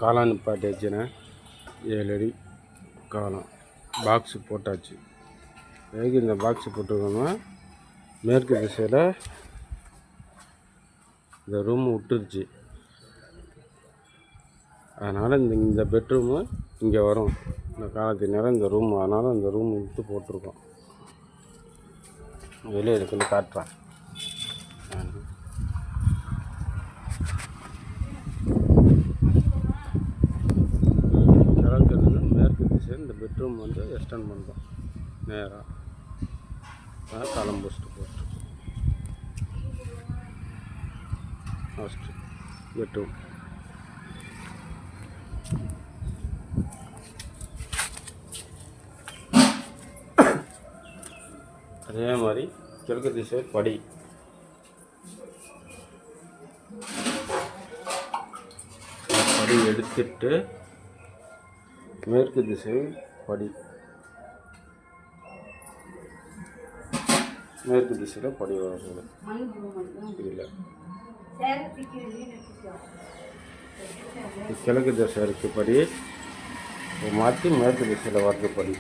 காளான் நிப்பாட்டி வச்சுனேன். 7 அடி காளான் பாக்ஸு போட்டாச்சு. எதுக்கு இந்த பாக்ஸு போட்டிருக்கோன்னா, மேற்கு திசையில் இந்த ரூம் விட்டுருச்சு. அதனால் இந்த பெட்ரூமு இங்கே வரும். இந்த காலத்து நேரம் இந்த ரூம், அதனால் இந்த ரூம் விட்டு போட்டிருக்கோம். வெளியே இருக்குன்னு காட்டுறேன். கிழக்கு மேற்கு திசை இந்த பெட்ரூம் வந்து எக்ஸ்டெண்ட் பண்ணுறோம் நேராக. காலம் போஸ்ட்டு போட்டு ஃபஸ்ட்டு பெட்ரூம். அதே மாதிரி கிழக்கு திசை படி. படி எடுத்துட்டு மேற்கு திசை படி. மேற்கு திசையில் படி வரும். இல்லை, கிழக்கு திசை இருக்குது படி மாற்றி மேற்கு திசையில் வருது படி.